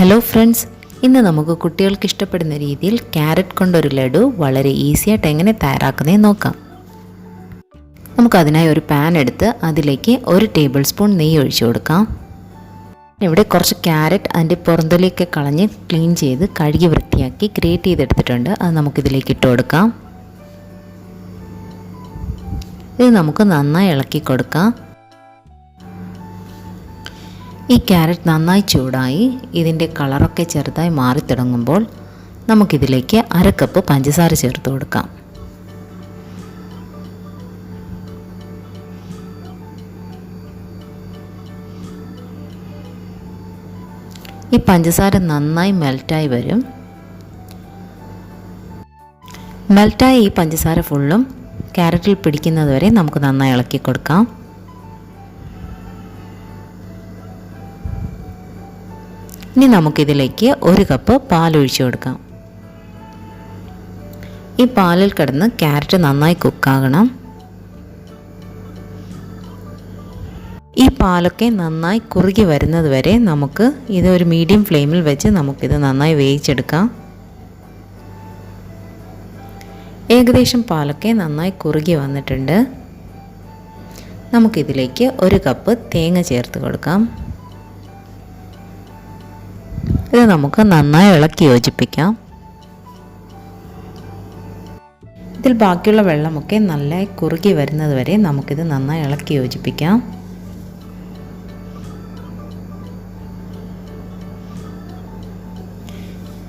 Hello friends, ഇന്ന് നമുക്ക് കുട്ടികൾക്ക് ഇഷ്ടപ്പെടുന്ന രീതിയിൽ ക്യാരറ്റ് കൊണ്ടൊരു ലഡു വളരെ ഈസിയായിട്ട് എങ്ങനെ തയ്യാറാക്കുന്നതെന്ന് നോക്കാം. നമുക്കതിനായി ഒരു പാൻ എടുത്ത് അതിലേക്ക് 1 ടേബിൾ സ്പൂൺ നെയ്യ് ഒഴിച്ചു കൊടുക്കാം. ഇവിടെ കുറച്ച് ക്യാരറ്റ് അതിൻ്റെ പുറന്തൊലിയൊക്കെ കളഞ്ഞ് ക്ലീൻ ചെയ്ത് കഴുകി വൃത്തിയാക്കി ഗ്രേറ്റ് ചെയ്തെടുത്തിട്ടുണ്ട്. അത് നമുക്കിതിലേക്ക് ഇട്ട് കൊടുക്കാം. ഇത് നമുക്ക് നന്നായി ഇളക്കി കൊടുക്കാം. ഈ ക്യാരറ്റ് നന്നായി ചൂടായി ഇതിൻ്റെ കളറൊക്കെ ചെറുതായി മാറി തുടങ്ങുമ്പോൾ നമുക്കിതിലേക്ക് 1/2 കപ്പ് പഞ്ചസാര ചേർത്ത് കൊടുക്കാം. ഈ പഞ്ചസാര നന്നായി മെൽറ്റായി വരും. മെൽറ്റായി ഈ പഞ്ചസാര ഫുള്ളും ക്യാരറ്റിൽ പിടിക്കുന്നത് വരെ നമുക്ക് നന്നായി ഇളക്കി കൊടുക്കാം. ഇനി നമുക്കിതിലേക്ക് 1 കപ്പ് പാൽ ഒഴിച്ചു കൊടുക്കാം. ഈ പാലിൽ കിടന്ന് ക്യാരറ്റ് നന്നായി കുക്കാകണം. ഈ പാലൊക്കെ നന്നായി കുറുകി വരുന്നത് വരെ നമുക്ക് ഇത് ഒരു മീഡിയം ഫ്ലെയിമിൽ വെച്ച് നമുക്കിത് നന്നായി വേവിച്ചെടുക്കാം. ഏകദേശം പാലൊക്കെ നന്നായി കുറുകി വന്നിട്ടുണ്ട്. നമുക്കിതിലേക്ക് 1 കപ്പ് തേങ്ങ ചേർത്ത് കൊടുക്കാം. ഇത് നമുക്ക് നന്നായി ഇളക്കി യോജിപ്പിക്കാം. ഇതിൽ ബാക്കിയുള്ള വെള്ളമൊക്കെ നല്ല കുറുകി വരുന്നത് വരെ നമുക്കിത് നന്നായി ഇളക്കി യോജിപ്പിക്കാം.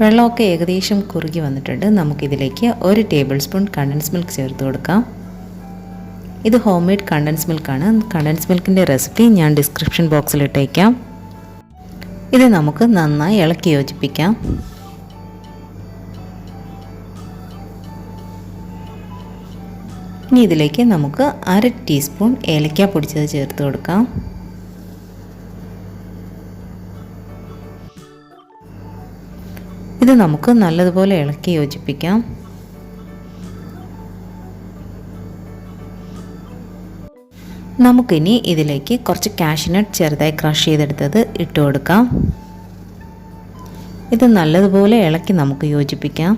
വെള്ളമൊക്കെ ഏകദേശം കുറുകി വന്നിട്ടുണ്ട്. നമുക്കിതിലേക്ക് 1 ടേബിൾ സ്പൂൺ കണ്ടൻസ് മിൽക്ക് ചേർത്ത് കൊടുക്കാം. ഇത് ഹോം മെയ്ഡ് കണ്ടൻസ് മിൽക്കാണ്. കണ്ടൻസ് മിൽക്കിൻ്റെ റെസിപ്പി ഞാൻ ഡിസ്ക്രിപ്ഷൻ ബോക്സിൽ ഇട്ടേക്കാം. ഇത് നമുക്ക് നന്നായി ഇളക്കി യോജിപ്പിക്കാം. ഇനി ഇതിലേക്ക് നമുക്ക് 1/2 ടീസ്പൂൺ ഏലക്ക പൊടിച്ചത് ചേർത്ത് കൊടുക്കാം. ഇത് നമുക്ക് നല്ലതുപോലെ ഇളക്കി യോജിപ്പിക്കാം. നമുക്കിനി ഇതിലേക്ക് കുറച്ച് കാഷ്യൂനട്ട് ചെറുതായി ക്രഷ് ചെയ്തെടുത്തത് ഇട്ട് കൊടുക്കാം. ഇത് നല്ലതുപോലെ ഇളക്കി നമുക്ക് യോജിപ്പിക്കാം.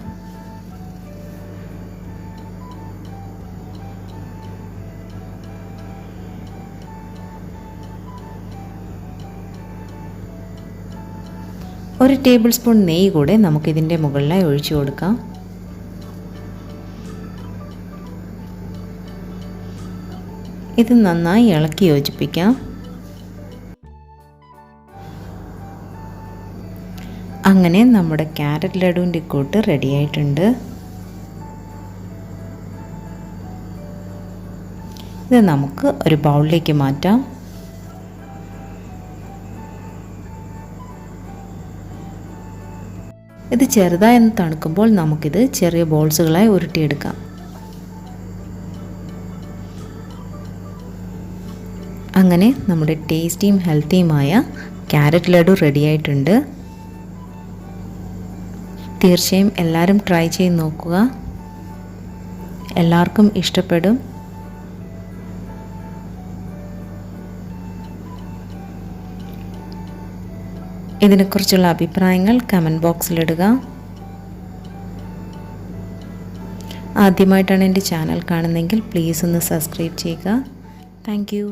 ഒരു ടേബിൾ സ്പൂൺ നെയ്യ് കൂടെ നമുക്കിതിൻ്റെ മുകളിലായി ഒഴിച്ചു കൊടുക്കാം. ഇത് നന്നായി ഇളക്കി യോജിപ്പിക്കാം. അങ്ങനെ നമ്മുടെ ക്യാരറ്റ് ലഡുവിൻ്റെ കൂട്ട് റെഡിയായിട്ടുണ്ട്. ഇത് നമുക്ക് ഒരു ബൗളിലേക്ക് മാറ്റാം. ഇത് ചെറുതായി ഒന്ന് തണുക്കുമ്പോൾ നമുക്കിത് ചെറിയ ബോൾസുകളായി ഉരുട്ടിയെടുക്കാം. അങ്ങനെ നമ്മുടെ ടേസ്റ്റിയും ഹെൽത്തിയുമായ ക്യാരറ്റ് ലഡു റെഡിയായിട്ടുണ്ട്. തീർച്ചയായും എല്ലാവരും ട്രൈ ചെയ്ത് നോക്കുക. എല്ലാവർക്കും ഇഷ്ടപ്പെടും. ഇതിനെക്കുറിച്ചുള്ള അഭിപ്രായങ്ങൾ കമൻറ്റ് ബോക്സിലിടുക. ആദ്യമായിട്ടാണ് എൻ്റെ ചാനൽ കാണുന്നതെങ്കിൽ പ്ലീസ് ഒന്ന് സബ്സ്ക്രൈബ് ചെയ്യുക. Thank you.